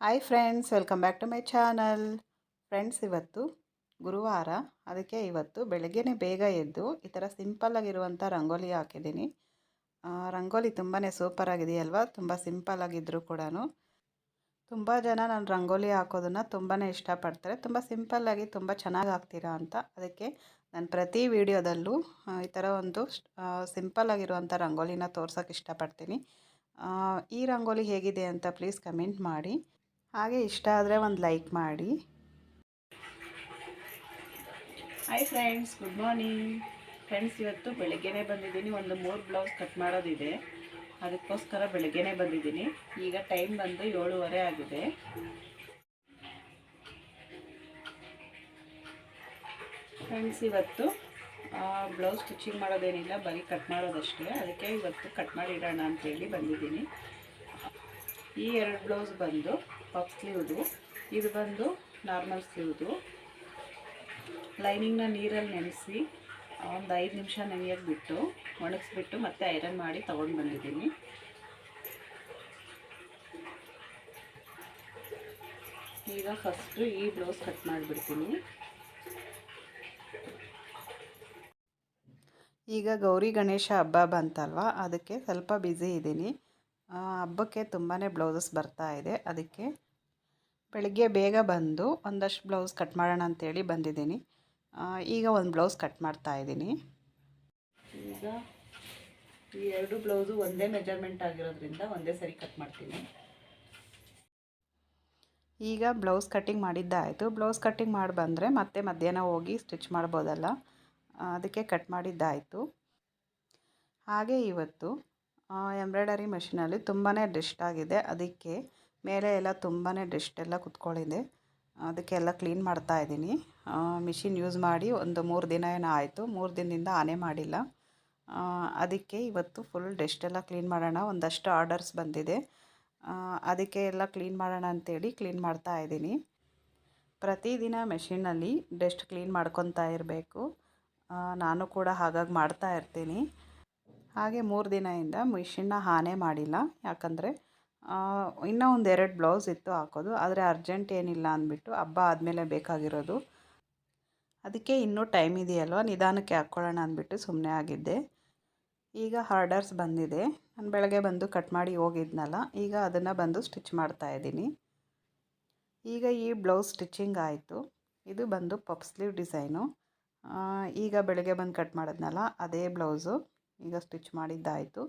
Hi friends, welcome back to my channel. Friends, ಇವತ್ತು ಗುರುವಾರ, ಅದಕ್ಕೆ ಇವತ್ತು ಬೆಳಗ್ಗೆನೇ ಬೇಗ ಎದ್ದು ಈ ಥರ ಸಿಂಪಲ್ಲಾಗಿರುವಂಥ ರಂಗೋಲಿ ಹಾಕಿದ್ದೀನಿ. ರಂಗೋಲಿ ತುಂಬಾ ಸೂಪರ್ ಆಗಿದೆಯಲ್ವಾ? ತುಂಬ ಸಿಂಪಲ್ಲಾಗಿದ್ದರೂ ಕೂಡ ತುಂಬ ಜನ ನಾನು ರಂಗೋಲಿ ಹಾಕೋದನ್ನು ತುಂಬಾ ಇಷ್ಟಪಡ್ತಾರೆ. ತುಂಬ ಸಿಂಪಲ್ಲಾಗಿ ತುಂಬ ಚೆನ್ನಾಗಿ ಹಾಕ್ತೀರಾ ಅಂತ. ಅದಕ್ಕೆ ನಾನು ಪ್ರತಿ ವಿಡಿಯೋದಲ್ಲೂ ಈ ಥರ ಒಂದು ಸಿಂಪಲ್ಲಾಗಿರುವಂಥ ರಂಗೋಲಿನ ತೋರ್ಸೋಕ್ಕೆ ಇಷ್ಟಪಡ್ತೀನಿ. ಈ ರಂಗೋಲಿ ಹೇಗಿದೆ ಅಂತ ಪ್ಲೀಸ್ ಕಮೆಂಟ್ ಮಾಡಿ. ಹಾಗೆ ಇಷ್ಟ ಆದರೆ ಒಂದು ಲೈಕ್ ಮಾಡಿ. Hi friends, good morning. Friends, ಇವತ್ತು ಬೆಳಗ್ಗೆನೇ ಬಂದಿದ್ದೀನಿ. ಒಂದು 3 ಬ್ಲೌಸ್ ಕಟ್ ಮಾಡೋದಿದೆ, ಅದಕ್ಕೋಸ್ಕರ ಬೆಳಗ್ಗೆನೇ ಬಂದಿದ್ದೀನಿ. ಈಗ ಟೈಮ್ ಬಂದು 7:30 ಆಗಿದೆ. ಫ್ರೆಂಡ್ಸ್, ಇವತ್ತು ಬ್ಲೌಸ್ ಸ್ಟಿಚಿಂಗ್ ಮಾಡೋದೇನಿಲ್ಲ, ಬರೀ ಕಟ್ ಮಾಡೋದಷ್ಟೇ. ಅದಕ್ಕೆ ಇವತ್ತು ಕಟ್ ಮಾಡಿ ಇಡೋಣ ಅಂತೇಳಿ ಬಂದಿದ್ದೀನಿ. ಈ 2 ಬ್ಲೌಸ್ ಬಂದು ಪಫ್ ಸ್ಲೀವ್ದು, ಇದು ಬಂದು ನಾರ್ಮಲ್ ಸ್ಲೀವ್ದು. ಲೈನಿಂಗ್ನ ನೀರಲ್ಲಿ ನೆನೆಸಿ ಒಂದು 5 ನಿಮಿಷ ನೆನೆಯೋಕ್ಕೆ ಬಿಟ್ಟು ಒಣಗಿಸ್ಬಿಟ್ಟು ಮತ್ತೆ ಐರನ್ ಮಾಡಿ ತೊಗೊಂಡು ಬಂದಿದ್ದೀನಿ. ಈಗ ಫಸ್ಟು ಈ ಬ್ಲೌಸ್ ಕಟ್ ಮಾಡಿಬಿಡ್ತೀನಿ. ಈಗ ಗೌರಿ ಗಣೇಶ ಹಬ್ಬ ಬಂತಲ್ವ, ಅದಕ್ಕೆ ಸ್ವಲ್ಪ ಬ್ಯುಸಿ ಇದ್ದೀನಿ. ಹಬ್ಬಕ್ಕೆ ತುಂಬಾ ಬ್ಲೌಸಸ್ ಬರ್ತಾ ಇದೆ. ಅದಕ್ಕೆ ಬೆಳಗ್ಗೆ ಬೇಗ ಬಂದು ಒಂದಷ್ಟು ಬ್ಲೌಸ್ ಕಟ್ ಮಾಡೋಣ ಅಂತೇಳಿ ಬಂದಿದ್ದೀನಿ. ಈಗ ಒಂದು ಬ್ಲೌಸ್ ಕಟ್ ಮಾಡ್ತಾ ಇದ್ದೀನಿ. ಈಗ ಈ 2 ಬ್ಲೌಸು ಒಂದೇ ಮೆಜರ್ಮೆಂಟ್ ಆಗಿರೋದ್ರಿಂದ ಒಂದೇ ಸರಿ ಕಟ್ ಮಾಡ್ತೀನಿ. ಈಗ ಬ್ಲೌಸ್ ಕಟ್ಟಿಂಗ್ ಮಾಡಿದ್ದಾಯಿತು. ಬ್ಲೌಸ್ ಕಟ್ಟಿಂಗ್ ಮಾಡಿ ಬಂದರೆ ಮತ್ತೆ ಮಧ್ಯಾಹ್ನ ಹೋಗಿ ಸ್ಟಿಚ್ ಮಾಡ್ಬೋದಲ್ಲ, ಅದಕ್ಕೆ ಕಟ್ ಮಾಡಿದ್ದಾಯಿತು. ಹಾಗೆ ಇವತ್ತು ಎಂಬ್ರಾಯ್ಡರಿ ಮೆಷಿನಲ್ಲಿ ತುಂಬಾ ಡಸ್ಟ್ ಆಗಿದೆ. ಅದಕ್ಕೆ ಮೇಲೆ ಎಲ್ಲ ತುಂಬಾ ಡಸ್ಟ್ ಎಲ್ಲ ಕುತ್ಕೊಳ್ಳಿದೆ. ಅದಕ್ಕೆಲ್ಲ ಕ್ಲೀನ್ ಮಾಡ್ತಾ ಇದ್ದೀನಿ. ಮಿಷಿನ್ ಯೂಸ್ ಮಾಡಿ ಒಂದು 3 ದಿನ ಏನೋ ಆಯಿತು. 3 ದಿನದಿಂದ ಆನೇ ಮಾಡಿಲ್ಲ. ಅದಕ್ಕೆ ಇವತ್ತು ಫುಲ್ ಡಸ್ಟೆಲ್ಲ ಕ್ಲೀನ್ ಮಾಡೋಣ. ಒಂದಷ್ಟು ಆರ್ಡರ್ಸ್ ಬಂದಿದೆ, ಅದಕ್ಕೆ ಎಲ್ಲ ಕ್ಲೀನ್ ಮಾಡೋಣ ಅಂತೇಳಿ ಕ್ಲೀನ್ ಮಾಡ್ತಾ ಇದ್ದೀನಿ. ಪ್ರತಿದಿನ ಮೆಷಿನಲ್ಲಿ ಡಸ್ಟ್ ಕ್ಲೀನ್ ಮಾಡ್ಕೊತಾ ಇರಬೇಕು. ನಾನು ಕೂಡ ಹಾಗಾಗಿ ಮಾಡ್ತಾ ಇರ್ತೀನಿ. ಹಾಗೆ 3 ದಿನದಿಂದ ಮಿಷಿನ್ನ ಆನೇ ಮಾಡಿಲ್ಲ. ಯಾಕಂದರೆ ಇನ್ನೂ ಒಂದು 2 ಬ್ಲೌಸ್ ಇತ್ತು ಹಾಕೋದು, ಆದರೆ ಅರ್ಜೆಂಟ್ ಏನಿಲ್ಲ ಅಂದ್ಬಿಟ್ಟು ಹಬ್ಬ ಆದಮೇಲೆ ಬೇಕಾಗಿರೋದು. ಅದಕ್ಕೆ ಇನ್ನೂ ಟೈಮ್ ಇದೆಯಲ್ವ, ನಿಧಾನಕ್ಕೆ ಹಾಕ್ಕೊಳ್ಳೋಣ ಅಂದ್ಬಿಟ್ಟು ಸುಮ್ಮನೆ ಆಗಿದ್ದೆ. ಈಗ ಆರ್ಡರ್ಸ್ ಬಂದಿದೆ. ನಾನು ಬೆಳಗ್ಗೆ ಬಂದು ಕಟ್ ಮಾಡಿ ಹೋಗಿದ್ನಲ್ಲ, ಈಗ ಅದನ್ನು ಬಂದು ಸ್ಟಿಚ್ ಮಾಡ್ತಾಯಿದ್ದೀನಿ. ಈಗ ಈ ಬ್ಲೌಸ್ ಸ್ಟಿಚಿಂಗ್ ಆಯಿತು. ಇದು ಬಂದು ಪಫ್ ಸ್ಲೀವ್ ಡಿಸೈನು. ಈಗ ಬೆಳಗ್ಗೆ ಬಂದು ಕಟ್ ಮಾಡಿದ್ನಲ್ಲ, ಅದೇ ಬ್ಲೌಸು ಈಗ ಸ್ಟಿಚ್ ಮಾಡಿದ್ದಾಯಿತು.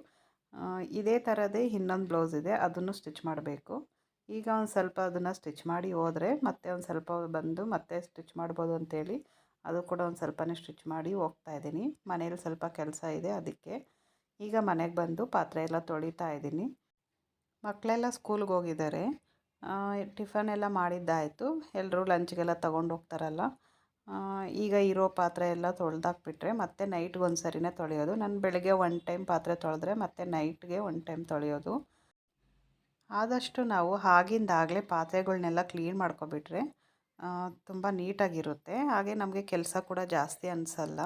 ಇದೇ ಥರದೇ ಇನ್ನೊಂದು ಬ್ಲೌಸ್ ಇದೆ, ಅದನ್ನು ಸ್ಟಿಚ್ ಮಾಡಬೇಕು. ಈಗ ಒಂದು ಸ್ವಲ್ಪ ಅದನ್ನು ಸ್ಟಿಚ್ ಮಾಡಿ ಹೋದರೆ ಮತ್ತೆ ಒಂದು ಸ್ವಲ್ಪ ಬಂದು ಮತ್ತೆ ಸ್ಟಿಚ್ ಮಾಡ್ಬೋದು ಅಂತೇಳಿ ಅದು ಕೂಡ ಒಂದು ಸ್ವಲ್ಪನೇ ಸ್ಟಿಚ್ ಮಾಡಿ ಹೋಗ್ತಾಯಿದ್ದೀನಿ. ಮನೇಲಿ ಸ್ವಲ್ಪ ಕೆಲಸ ಇದೆ, ಅದಕ್ಕೆ ಈಗ ಮನೆಗೆ ಬಂದು ಪಾತ್ರೆ ಎಲ್ಲ ತೊಳಿತಾ ಇದ್ದೀನಿ. ಮಕ್ಕಳೆಲ್ಲ ಸ್ಕೂಲ್ಗೆ ಹೋಗಿದ್ದಾರೆ. ಟಿಫನ್ ಎಲ್ಲ ಮಾಡಿದ್ದಾಯಿತು. ಎಲ್ಲರೂ ಲಂಚ್ಗೆಲ್ಲ ತೊಗೊಂಡು ಹೋಗ್ತಾರಲ್ಲ. ಈಗ ಇರೋ ಪಾತ್ರೆ ಎಲ್ಲ ತೊಳೆದಾಕ್ಬಿಟ್ರೆ ಮತ್ತೆ ನೈಟ್ಗೆ ಒಂದು ಸರಿನೇ ತೊಳೆಯೋದು. ನಾನು ಬೆಳಗ್ಗೆ 1 ಟೈಮ್ ಪಾತ್ರೆ ತೊಳೆದ್ರೆ ಮತ್ತೆ ನೈಟ್ಗೆ 1 ಟೈಮ್ ತೊಳೆಯೋದು. ಆದಷ್ಟು ನಾವು ಆಗಿಂದಾಗಲೇ ಪಾತ್ರೆಗಳ್ನೆಲ್ಲ ಕ್ಲೀನ್ ಮಾಡ್ಕೊಬಿಟ್ರೆ ತುಂಬ ನೀಟಾಗಿರುತ್ತೆ. ಹಾಗೆ ನಮಗೆ ಕೆಲಸ ಕೂಡ ಜಾಸ್ತಿ ಅನಿಸಲ್ಲ.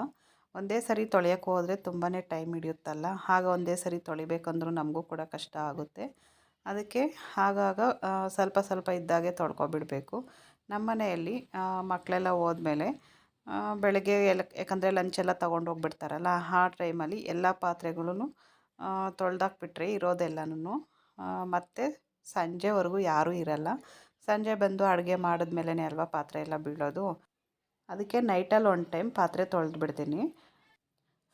ಒಂದೇ ಸರಿ ತೊಳೆಯೋಕ್ಕೆ ಹೋದರೆ ತುಂಬಾ ಟೈಮ್ ಹಿಡಿಯುತ್ತಲ್ಲ, ಆಗ ಒಂದೇ ಸರಿ ತೊಳಿಬೇಕಂದ್ರೂ ನಮಗೂ ಕೂಡ ಕಷ್ಟ ಆಗುತ್ತೆ. ಅದಕ್ಕೆ ಆಗಾಗ ಸ್ವಲ್ಪ ಸ್ವಲ್ಪ ಇದ್ದಾಗೆ ತೊಳ್ಕೊಬಿಡಬೇಕು. ನಮ್ಮ ಮನೆಯಲ್ಲಿ ಮಕ್ಕಳೆಲ್ಲ ಹೋದ್ಮೇಲೆ ಬೆಳಗ್ಗೆ ಯಾಕಂದರೆ ಲಂಚೆಲ್ಲ ತೊಗೊಂಡು ಹೋಗ್ಬಿಡ್ತಾರಲ್ಲ, ಆ ಟೈಮಲ್ಲಿ ಎಲ್ಲ ಪಾತ್ರೆಗಳೂ ತೊಳೆದಾಕ್ಬಿಟ್ರೆ ಇರೋದೆಲ್ಲನೂ ಮತ್ತು ಸಂಜೆವರೆಗೂ ಯಾರೂ ಇರಲ್ಲ. ಸಂಜೆ ಬಂದು ಅಡುಗೆ ಮಾಡಿದ್ಮೇಲೆ ಅಲ್ವಾ ಪಾತ್ರೆ ಎಲ್ಲ ಬೀಳೋದು. ಅದಕ್ಕೆ ನೈಟಲ್ಲಿ 1 ಟೈಮ್ ಪಾತ್ರೆ ತೊಳೆದು ಬಿಡ್ತೀನಿ.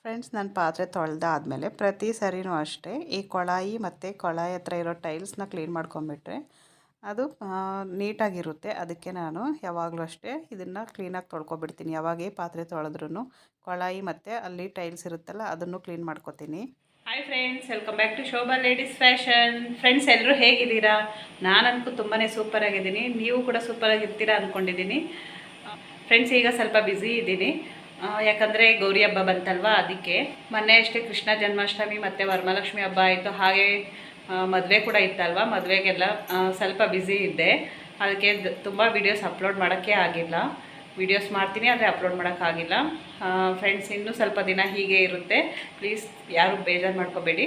ಫ್ರೆಂಡ್ಸ್, ನಾನು ಪಾತ್ರೆ ತೊಳೆದಾದ್ಮೇಲೆ ಪ್ರತಿ ಸರಿನೂ ಅಷ್ಟೇ ಈ ಕೊಳಾಯಿ ಮತ್ತು ಕೊಳಾಯಿ ಹತ್ರ ಇರೋ ಟೈಲ್ಸ್ನ ಕ್ಲೀನ್ ಮಾಡ್ಕೊಂಬಿಟ್ರೆ ಅದು ನೀಟಾಗಿರುತ್ತೆ. ಅದಕ್ಕೆ ನಾನು ಯಾವಾಗಲೂ ಅಷ್ಟೇ ಇದನ್ನು ಕ್ಲೀನಾಗಿ ತೊಳ್ಕೊಬಿಡ್ತೀನಿ. ಯಾವಾಗೇ ಪಾತ್ರೆ ತೊಳೆದ್ರೂ ಕೊಳಾಯಿ ಮತ್ತು ಅಲ್ಲಿ ಟೈಲ್ಸ್ ಇರುತ್ತಲ್ಲ ಅದನ್ನು ಕ್ಲೀನ್ ಮಾಡ್ಕೊತೀನಿ. Hi friends, welcome back to Shobha ladies fashion. Friends, ಎಲ್ಲರೂ ಹೇಗಿದ್ದೀರಾ? ನಾನಂತೂ ತುಂಬಾ ಸೂಪರಾಗಿದ್ದೀನಿ. ನೀವು ಕೂಡ ಸೂಪರಾಗಿರ್ತೀರಾ ಅಂದ್ಕೊಂಡಿದ್ದೀನಿ. ಫ್ರೆಂಡ್ಸ್, ಈಗ ಸ್ವಲ್ಪ ಬ್ಯುಸಿ ಇದ್ದೀನಿ. ಯಾಕಂದರೆ ಗೌರಿ ಹಬ್ಬ ಬಂತಲ್ವ, ಅದಕ್ಕೆ ಮೊನ್ನೆ ಅಷ್ಟೇ ಕೃಷ್ಣ ಜನ್ಮಾಷ್ಟಮಿ ಮತ್ತು ವರಮಹಾಲಕ್ಷ್ಮಿ ಹಬ್ಬ ಆಯಿತು. ಹಾಗೆ ಮದುವೆ ಕೂಡ ಇತ್ತಲ್ವ, ಮದುವೆಗೆಲ್ಲ ಸ್ವಲ್ಪ ಬ್ಯುಸಿ ಇದ್ದೆ. ಅದಕ್ಕೆ ತುಂಬ ವೀಡಿಯೋಸ್ ಅಪ್ಲೋಡ್ ಮಾಡೋಕ್ಕೆ ಆಗಿಲ್ಲ. ವೀಡಿಯೋಸ್ ಮಾಡ್ತೀನಿ, ಆದರೆ ಅಪ್ಲೋಡ್ ಮಾಡೋಕ್ಕಾಗಿಲ್ಲ. ಫ್ರೆಂಡ್ಸ್, ಇನ್ನೂ ಸ್ವಲ್ಪ ದಿನ ಹೀಗೆ ಇರುತ್ತೆ. ಪ್ಲೀಸ್ ಯಾರು ಬೇಜಾರು ಮಾಡ್ಕೋಬೇಡಿ.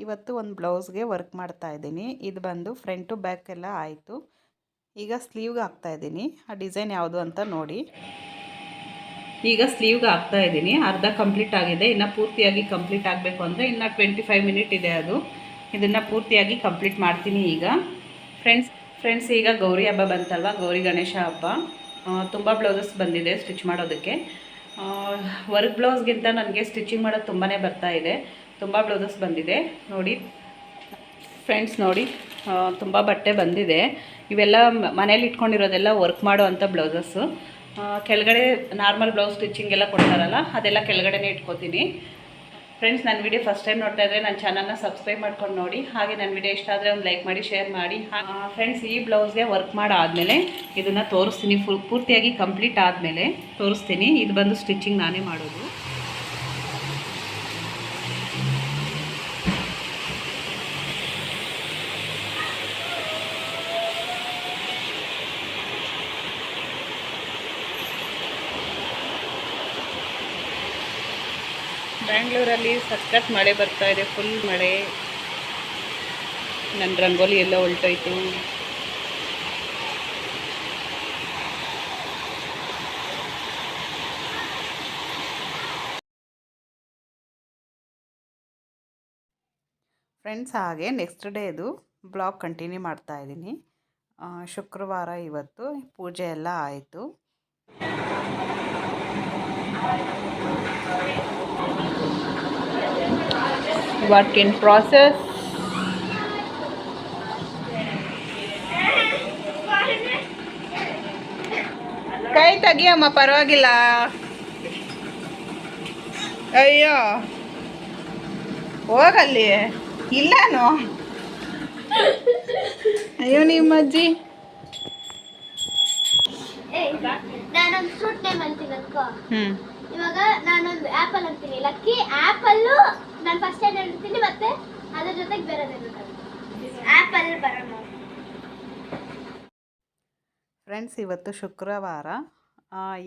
ಇವತ್ತು ಒಂದು ಬ್ಲೌಸ್ಗೆ ವರ್ಕ್ ಮಾಡ್ತಾ ಇದ್ದೀನಿ. ಇದು ಬಂದು ಫ್ರಂಟ್ ಟು ಬ್ಯಾಕ್ ಎಲ್ಲ ಆಯಿತು. ಈಗ ಸ್ಲೀವ್ಗೆ ಹಾಕ್ತಾ ಇದ್ದೀನಿ. ಆ ಡಿಸೈನ್ ಯಾವುದು ಅಂತ ನೋಡಿ. ಈಗ ಸ್ಲೀವ್ಗೆ ಹಾಕ್ತಾ ಇದ್ದೀನಿ. ಅರ್ಧ ಕಂಪ್ಲೀಟ್ ಆಗಿದೆ. ಇನ್ನು ಪೂರ್ತಿಯಾಗಿ ಕಂಪ್ಲೀಟ್ ಆಗಬೇಕು ಅಂದರೆ ಇನ್ನು 25 ಮಿನಿಟ್ ಇದೆ. ಅದು ಇದನ್ನು ಪೂರ್ತಿಯಾಗಿ ಕಂಪ್ಲೀಟ್ ಮಾಡ್ತೀನಿ ಈಗ. ಫ್ರೆಂಡ್ಸ್ ಈಗ ಗೌರಿ ಹಬ್ಬ ಬಂತಲ್ವ, ಗೌರಿ ಗಣೇಶ ಹಬ್ಬ. ತುಂಬ ಬ್ಲೌಸಸ್ ಬಂದಿದೆ ಸ್ಟಿಚ್ ಮಾಡೋದಕ್ಕೆ. ವರ್ಕ್ ಬ್ಲೌಸ್ಗಿಂತ ನನಗೆ ಸ್ಟಿಚಿಂಗ್ ಮಾಡೋದು ತುಂಬಾ ಬರ್ತಾ ಇದೆ. ತುಂಬ ಬ್ಲೌಸಸ್ ಬಂದಿದೆ ನೋಡಿ ಫ್ರೆಂಡ್ಸ್. ನೋಡಿ ತುಂಬ ಬಟ್ಟೆ ಬಂದಿದೆ. ಇವೆಲ್ಲ ಮನೇಲಿ ಇಟ್ಕೊಂಡಿರೋದೆಲ್ಲ ವರ್ಕ್ ಮಾಡೋ ಅಂಥ ಬ್ಲೌಸಸ್ಸು. ಕೆಳಗಡೆ ನಾರ್ಮಲ್ ಬ್ಲೌಸ್ ಸ್ಟಿಚಿಂಗ್ ಎಲ್ಲ ಕೊಡ್ತಾರಲ್ಲ, ಅದೆಲ್ಲ ಕೆಳಗಡೆನೇ ಇಟ್ಕೋತೀನಿ. ಫ್ರೆಂಡ್ಸ್, ನನ್ನ ವಿಡಿಯೋ ಫಸ್ಟ್ ಟೈಮ್ ನೋಡ್ತಾ ಇದ್ದರೆ ನನ್ನ ಚಾನಲ್ನ ಸಬ್ಸ್ಕ್ರೈಬ್ ಮಾಡ್ಕೊಂಡು ನೋಡಿ. ಹಾಗೆ ನನ್ನ ವಿಡಿಯೋ ಇಷ್ಟ ಆದರೆ ಒಂದು ಲೈಕ್ ಮಾಡಿ, ಶೇರ್ ಮಾಡಿ. ಫ್ರೆಂಡ್ಸ್, ಈ ಬ್ಲೌಸ್ಗೆ ವರ್ಕ್ ಮಾಡಾದಮೇಲೆ ಇದನ್ನು ತೋರಿಸ್ತೀನಿ. ಪೂರ್ತಿಯಾಗಿ ಕಂಪ್ಲೀಟ್ ಆದಮೇಲೆ ತೋರಿಸ್ತೀನಿ. ಇದು ಬಂದು ಸ್ಟಿಚಿಂಗ್ ನಾನೇ ಮಾಡೋದು. ಬ್ಯಾಂಗ್ಳೂರಲ್ಲಿ ಸಖತ್ ಮಳೆ ಬರ್ತಾ ಇದೆ, ಫುಲ್ ಮಳೆ. ನನ್ನ ರಂಗೋಲಿ ಎಲ್ಲ ಹೊಲ್ಟೋಯ್ತು. ಫ್ರೆಂಡ್ಸ್, ಹಾಗೆ ನೆಕ್ಸ್ಟ್ ಡೇದು ಬ್ಲಾಗ್ ಕಂಟಿನ್ಯೂ ಮಾಡ್ತಾ ಇದ್ದೀನಿ. ಶುಕ್ರವಾರ ಇವತ್ತು ಪೂಜೆ ಎಲ್ಲ ಆಯಿತು. Work in process. ಕೈ ತೆಗಿಯಮ್ಮ, ಪರವಾಗಿಲ್ಲ. ಅಯ್ಯೋ ಹೋಗಲ್ಲಿ, ಇಲ್ಲಾನು. ಅಯ್ಯೋ ನಿಮ್ಮ ಅಜ್ಜಿ. ನಾನೊಂದು ಫ್ರೂಟ್ ನೇಮ್ ಅಂತೀನಿ ಅನ್ಕೋ. ಇವಾಗ ನಾನೊಂದು ಆಪಲ್ ಅಂತೀನಿ. ಲಕ್ಕಿ ಆಪಲ್ಲು ನಾನು ಫಸ್ಟ್ ಟೈಮ್ ಹೇಳ್ತೀನಿ, ಮತ್ತೆ ಅದ್ರ ಜೊತೆಗೆ ಬೇರೆದೇನು ಆಪಲ್ ಬರೋಣ. ಫ್ರೆಂಡ್ಸ್, ಇವತ್ತು ಶುಕ್ರವಾರ.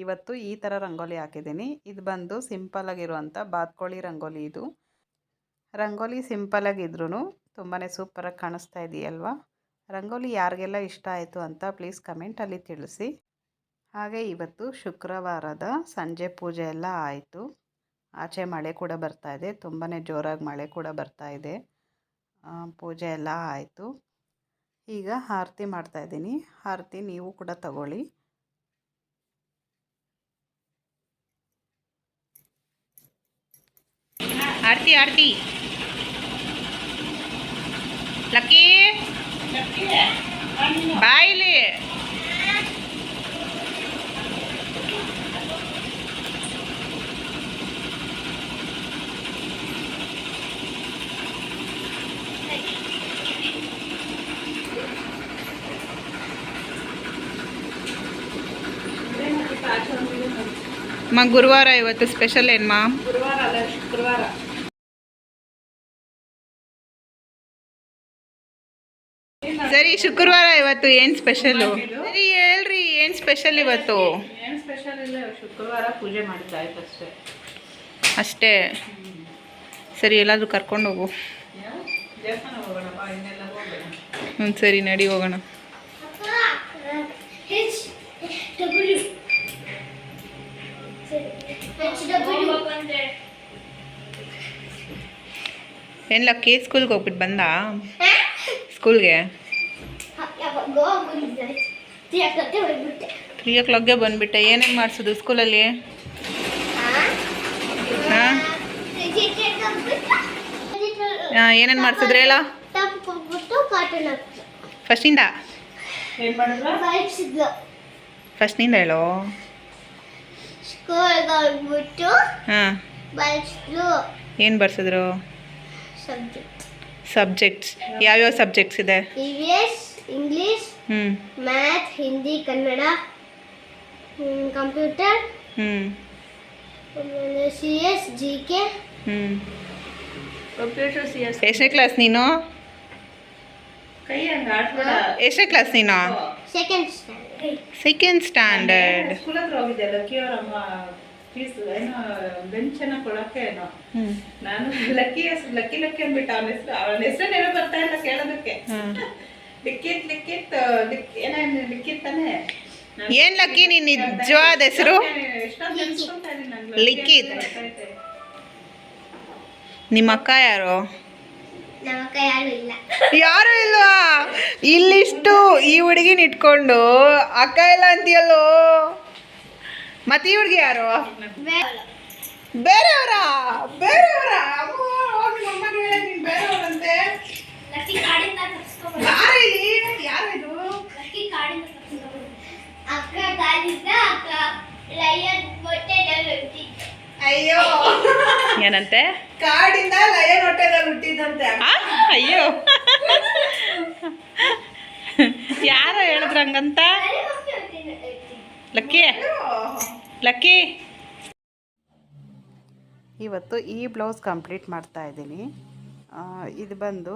ಇವತ್ತು ಈ ಥರ ರಂಗೋಲಿ ಹಾಕಿದ್ದೀನಿ. ಇದು ಬಂದು ಸಿಂಪಲಾಗಿರುವಂಥ ಬಾತ್ಕೋಳಿ ರಂಗೋಲಿ. ಇದು ರಂಗೋಲಿ ಸಿಂಪಲಾಗಿದ್ರೂ ತುಂಬಾ ಸೂಪರಾಗಿ ಕಾಣಿಸ್ತಾ ಇದೆಯಲ್ವಾ. ರಂಗೋಲಿ ಯಾರಿಗೆಲ್ಲ ಇಷ್ಟ ಆಯಿತು ಅಂತ ಪ್ಲೀಸ್ ಕಮೆಂಟಲ್ಲಿ ತಿಳಿಸಿ. ಹಾಗೆ ಇವತ್ತು ಶುಕ್ರವಾರದ ಸಂಜೆ ಪೂಜೆ ಎಲ್ಲ ಆಯಿತು. ಆಚೆ ಮಳೆ ಕೂಡ ಬರ್ತಾ ಇದೆ, ತುಂಬಾ ಜೋರಾಗಿ ಮಳೆ ಕೂಡ ಬರ್ತಾ ಇದೆ. ಪೂಜೆ ಎಲ್ಲ ಆಯಿತು. ಈಗ ಆರತಿ ಮಾಡ್ತಾಯಿದ್ದೀನಿ. ಆರತಿ ನೀವು ಕೂಡ ತಗೊಳ್ಳಿ. ಆರತಿ ಆರತಿ. ಲಕ್ಕಿ ಬಾಯಿಲಿ. ಗುರುವಾರ ಇವತ್ತು ಸ್ಪೆಷಲ್ ಏನ್ಮಾ? ಗುರುವಾರ ಅಲ್ಲ, ಶುಕ್ರವಾರ. ಸರಿ, ಶುಕ್ರವಾರ ಇವತ್ತು ಏನು ಸ್ಪೆಷಲು? ಸರಿ ಹೇಳ್ರಿ, ಏನು ಸ್ಪೆಷಲ್ ಇವತ್ತು? ಏನು ಸ್ಪೆಷಲ್ ಇಲ್ಲ, ಶುಕ್ರವಾರ ಪೂಜೆ ಮಾಡಿದ್ದಾಯ್ತು ಅಷ್ಟೇ. ಅಷ್ಟೇ? ಸರಿ, ಎಲ್ಲಾದರೂ ಕರ್ಕೊಂಡು ಹೋಗು. ಹ್ಞೂ ಸರಿ, ನಡಿ ಹೋಗೋಣ. ಏನು ಲಕ್ಕಿ, ಸ್ಕೂಲ್ಗೆ ಹೋಗ್ಬಿಟ್ಟು ಬಂದ? ಸ್ಕೂಲ್ಗೆ 3 o'clockಗೆ ಬಂದುಬಿಟ್ಟೆ. ಏನೇನು ಮಾಡಿಸೋದು ಸ್ಕೂಲಲ್ಲಿ? ಹಾಂ, ಏನೇನು ಮಾಡಿಸಿದ್ರೆ ಹೇಳ ಫಸ್ಟಿಂದ. ಫಸ್ಟ್ನಿಂದ ಹೇಳೋ. ಹಾಂ, ಏನು ಬರ್ಸಿದ್ರು? ಸಬ್ಜೆಕ್ಟ್ಸ್ ಯಾವ್ಯಾವ ಸಬ್ಜೆಕ್ಟ್ಸ್ ಇದೆ? EVS, English, math, Hindi, Kannada, computer, CS, GK. Computer CS. ಎಷ್ಟನೇ ಕ್ಲಾಸ್ ನೀನು? ಎಷ್ಟನೇ ಕ್ಲಾಸ್ ನೀನು? Second standard. Second standard. Fees ಏನೋ ಬೆಂಚನ್ನ ಕೊಡೋಕ್ಕೆ ಏನೋ ನಾನು ಲಕ್ಕಿ ಲಕ್ಕಿ ಲಕ್ಕಿ ಅಂದ್ಬಿಟ್ಟು ಅವನ ಹೆಸರು ಏನೋ ಬರ್ತಾ ಇಲ್ಲ ಕೇಳೋದಕ್ಕೆ. ಲಿಕ್ಕಿತ್ ಲಿಕ್ಕಿತ್ ತಾನೆ. ಏನ್ ಲಕ್ಕಿ ನಿನ್ ನಿಜವಾದ ಹೆಸರು? ಲಿಕ್ಕಿತ್. ನಿಮ್ಮ ಅಕ್ಕ ಯಾರು? ಯಾರು ಇಲ್ವಾ? ಇಲ್ಲಿಷ್ಟು ಈ ಹುಡುಗಿನ ಇಟ್ಕೊಂಡು ಅಕ್ಕ ಇಲ್ಲ ಅಂತೀಯಲ್ಲೋ. ಮತ್ತೆ ಈ ಹುಡುಗಿ ಯಾರು? ಬೇರೆಯವರ ಬೇರೆಯವರ ಬೇರೆಯವರಂತೆ. ಯಾರು ಇದು? ಅಯ್ಯೋ ಏನಂತೆ? ಕಾಡಿಂದ ಲಯನ್ ಹೊಟ್ಟೆದಲ್ಲಿ ಹುಟ್ಟಿದಂತೆ. ಅಯ್ಯೋ ಯಾರು ಹೇಳಿದ್ರ ಹಂಗಂತ? Lucky lucky. ಇವತ್ತು ಈ ಬ್ಲೌಸ್ ಕಂಪ್ಲೀಟ್ ಮಾಡ್ತಾ ಇದ್ದೀನಿ. ಇದು ಬಂದು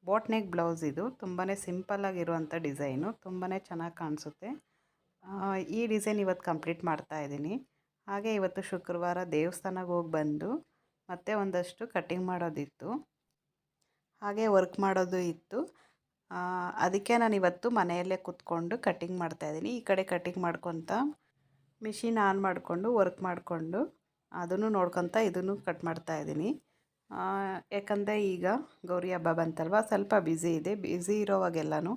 ಬೋಟ್ ನೆಕ್ ಬ್ಲೌಸ್. ಇದು ತುಂಬಾ ಸಿಂಪಲ್ಲಾಗಿರುವಂಥ ಡಿಸೈನು, ತುಂಬಾ ಚೆನ್ನಾಗಿ ಕಾಣಿಸುತ್ತೆ. ಈ ಡಿಸೈನ್ ಇವತ್ತು ಕಂಪ್ಲೀಟ್ ಮಾಡ್ತಾ ಇದ್ದೀನಿ. ಹಾಗೆ ಇವತ್ತು ಶುಕ್ರವಾರ ದೇವಸ್ಥಾನಕ್ಕೆ ಹೋಗಿ ಬಂದು ಮತ್ತೆ ಒಂದಷ್ಟು ಕಟ್ಟಿಂಗ್ ಮಾಡೋದಿತ್ತು, ಹಾಗೆ ವರ್ಕ್ ಮಾಡೋದು ಇತ್ತು. ಅದಕ್ಕೆ ನಾನು ಇವತ್ತು ಮನೆಯಲ್ಲೇ ಕೂತ್ಕೊಂಡು ಕಟ್ಟಿಂಗ್ ಮಾಡ್ತಾಯಿದ್ದೀನಿ. ಈ ಕಡೆ ಕಟ್ಟಿಂಗ್ ಮಾಡ್ಕೊತ ಮಿಷಿನ್ ಆನ್ ಮಾಡಿಕೊಂಡು ವರ್ಕ್ ಮಾಡಿಕೊಂಡು ಅದನ್ನು ನೋಡ್ಕೊತ ಇದನ್ನು ಕಟ್ ಮಾಡ್ತಾಯಿದ್ದೀನಿ. ಯಾಕಂದರೆ ಈಗ ಗೌರಿ ಹಬ್ಬ ಬಂತಲ್ವ, ಸ್ವಲ್ಪ ಬ್ಯುಸಿ ಇದೆ. ಬ್ಯುಸಿ ಇರೋವಾಗೆಲ್ಲನೂ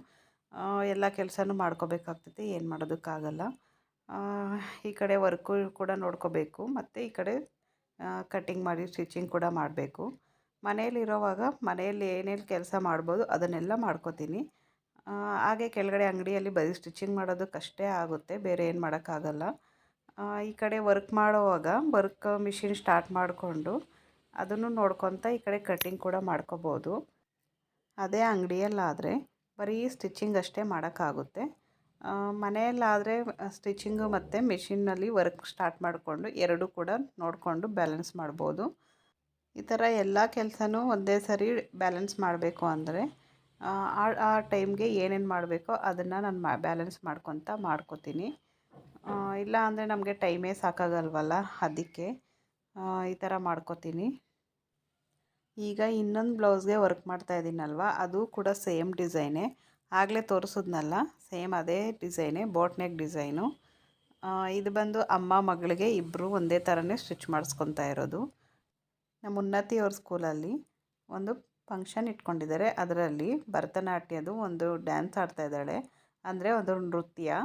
ಎಲ್ಲ ಕೆಲಸನೂ ಮಾಡ್ಕೋಬೇಕಾಗ್ತೈತೆ, ಏನು ಮಾಡೋದಕ್ಕಾಗಲ್ಲ. ಈ ಕಡೆ ವರ್ಕು ಕೂಡ ನೋಡ್ಕೋಬೇಕು, ಮತ್ತು ಈ ಕಡೆ ಕಟ್ಟಿಂಗ್ ಮಾಡಿ ಸ್ಟಿಚಿಂಗ್ ಕೂಡ ಮಾಡಬೇಕು. ಮನೆಯಲ್ಲಿರೋವಾಗ ಮನೆಯಲ್ಲಿ ಏನೇನು ಕೆಲಸ ಮಾಡ್ಬೋದು ಅದನ್ನೆಲ್ಲ ಮಾಡ್ಕೋತೀನಿ. ಹಾಗೆ ಕೆಳಗಡೆ ಅಂಗಡಿಯಲ್ಲಿ ಬರೀ ಸ್ಟಿಚಿಂಗ್ ಮಾಡೋದಕ್ಕಷ್ಟೇ ಆಗುತ್ತೆ, ಬೇರೆ ಏನು ಮಾಡೋಕ್ಕಾಗಲ್ಲ. ಈ ಕಡೆ ವರ್ಕ್ ಮಾಡುವಾಗ ವರ್ಕ್ ಮಿಷಿನ್ ಸ್ಟಾರ್ಟ್ ಮಾಡಿಕೊಂಡು ಅದನ್ನು ನೋಡ್ಕೊತ ಈ ಕಡೆ ಕಟ್ಟಿಂಗ್ ಕೂಡ ಮಾಡ್ಕೋಬೋದು. ಅದೇ ಅಂಗಡಿಯಲ್ಲಾದರೆ ಬರೀ ಸ್ಟಿಚಿಂಗ್ ಅಷ್ಟೇ ಮಾಡೋಕ್ಕಾಗುತ್ತೆ. ಮನೆಯಲ್ಲಾದರೆ ಸ್ಟಿಚಿಂಗು ಮತ್ತು ಮಿಷಿನ್ನಲ್ಲಿ ವರ್ಕ್ ಸ್ಟಾರ್ಟ್ ಮಾಡಿಕೊಂಡು ಎರಡೂ ಕೂಡ ನೋಡಿಕೊಂಡು ಬ್ಯಾಲೆನ್ಸ್ ಮಾಡ್ಬೋದು. ಈ ಥರ ಎಲ್ಲ ಕೆಲಸನೂ ಒಂದೇ ಸರಿ ಬ್ಯಾಲೆನ್ಸ್ ಮಾಡಬೇಕು ಅಂದರೆ ಆ ಟೈಮ್ಗೆ ಏನೇನು ಮಾಡಬೇಕೋ ಅದನ್ನು ನಾನು ಬ್ಯಾಲೆನ್ಸ್ ಮಾಡ್ಕೋತೀನಿ. ಇಲ್ಲ ಅಂದರೆ ನಮಗೆ ಟೈಮೇ ಸಾಕಾಗಲ್ವಲ್ಲ, ಅದಕ್ಕೆ ಈ ಥರ ಮಾಡ್ಕೋತೀನಿ. ಈಗ ಇನ್ನೊಂದು ಬ್ಲೌಸ್ಗೆ ವರ್ಕ್ ಮಾಡ್ತಾಯಿದ್ದೀನಲ್ವ, ಅದು ಕೂಡ ಸೇಮ್ ಡಿಸೈನೇ. ಆಗಲೇ ತೋರಿಸಿದ್ನಲ್ಲ, ಸೇಮ್ ಅದೇ ಡಿಸೈನೇ, ಬೋಟ್ ನೆಕ್ ಡಿಸೈನು. ಇದು ಬಂದು ಅಮ್ಮ ಮಗಳಿಗೆ ಇಬ್ಬರು ಒಂದೇ ಥರನೇ ಸ್ಟಿಚ್ ಮಾಡಿಸ್ಕೊತಾ ಇರೋದು. ನಮ್ಮ ಉನ್ನತಿಯವ್ರ ಸ್ಕೂಲಲ್ಲಿ ಒಂದು ಫಂಕ್ಷನ್ ಇಟ್ಕೊಂಡಿದ್ದಾರೆ. ಅದರಲ್ಲಿ ಭರತನಾಟ್ಯದು ಒಂದು ಡ್ಯಾನ್ಸ್ ಆಡ್ತಾಯಿದ್ದಾಳೆ, ಅಂದರೆ ಒಂದು ನೃತ್ಯ.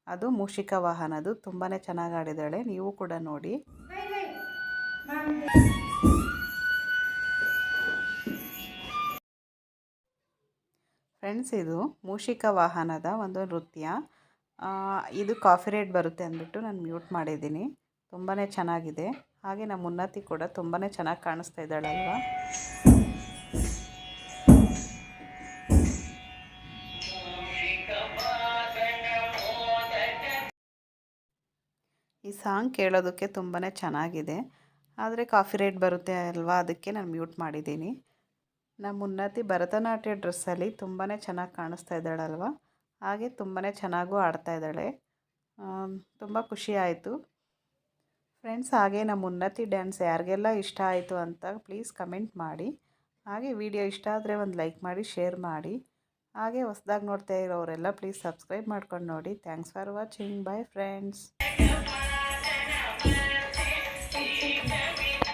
ಅದು ಮೂಷಿಕ ವಾಹನದು. ತುಂಬಾ ಚೆನ್ನಾಗಿ ಆಡಿದ್ದಾಳೆ, ನೀವು ಕೂಡ ನೋಡಿ. ಫ್ರೆಂಡ್ಸ್, ಇದು ಮೂಷಿಕ ವಾಹನದ ಒಂದು ನೃತ್ಯ. ಇದು ಕಾಪಿರೈಟ್ ಬರುತ್ತೆ ಅಂದ್ಬಿಟ್ಟು ನಾನು ಮ್ಯೂಟ್ ಮಾಡಿದ್ದೀನಿ. ತುಂಬಾ ಚೆನ್ನಾಗಿದೆ. ಹಾಗೆ ನಮ್ಮ ಉನ್ನತಿ ಕೂಡ ತುಂಬಾ ಚೆನ್ನಾಗಿ ಕಾಣಿಸ್ತಾ ಇದ್ದಾಳಲ್ವ. ಈ ಸಾಂಗ್ ಕೇಳೋದಕ್ಕೆ ತುಂಬಾ ಚೆನ್ನಾಗಿದೆ, ಆದರೆ ಕಾಪಿರೈಟ್ ಬರುತ್ತೆ ಅಲ್ವಾ, ಅದಕ್ಕೆ ನಾನು ಮ್ಯೂಟ್ ಮಾಡಿದ್ದೀನಿ. ನಮ್ಮ ಉನ್ನತಿ ಭರತನಾಟ್ಯ ಡ್ರೆಸ್ಸಲ್ಲಿ ತುಂಬಾ ಚೆನ್ನಾಗಿ ಕಾಣಿಸ್ತಾ ಇದ್ದಾಳಲ್ವ, ಹಾಗೆ ತುಂಬಾ ಚೆನ್ನಾಗೂ ಆಡ್ತಾ ಇದ್ದಾಳೆ. ತುಂಬ ಖುಷಿ ಆಯಿತು ಫ್ರೆಂಡ್ಸ್. ಹಾಗೆ ನಮ್ಮ ಉನ್ನತಿ ಡ್ಯಾನ್ಸ್ ಯಾರಿಗೆಲ್ಲ ಇಷ್ಟ ಆಯಿತು ಅಂತ ಪ್ಲೀಸ್ ಕಮೆಂಟ್ ಮಾಡಿ. ಹಾಗೆ ವಿಡಿಯೋ ಇಷ್ಟ ಆದರೆ ಒಂದು ಲೈಕ್ ಮಾಡಿ, ಶೇರ್ ಮಾಡಿ. ಹಾಗೆ ಹೊಸದಾಗಿ ನೋಡ್ತಾ ಇರೋರೆಲ್ಲ ಪ್ಲೀಸ್ ಸಬ್ಸ್ಕ್ರೈಬ್ ಮಾಡ್ಕೊಂಡು ನೋಡಿ. Thanks for watching. Bye friends.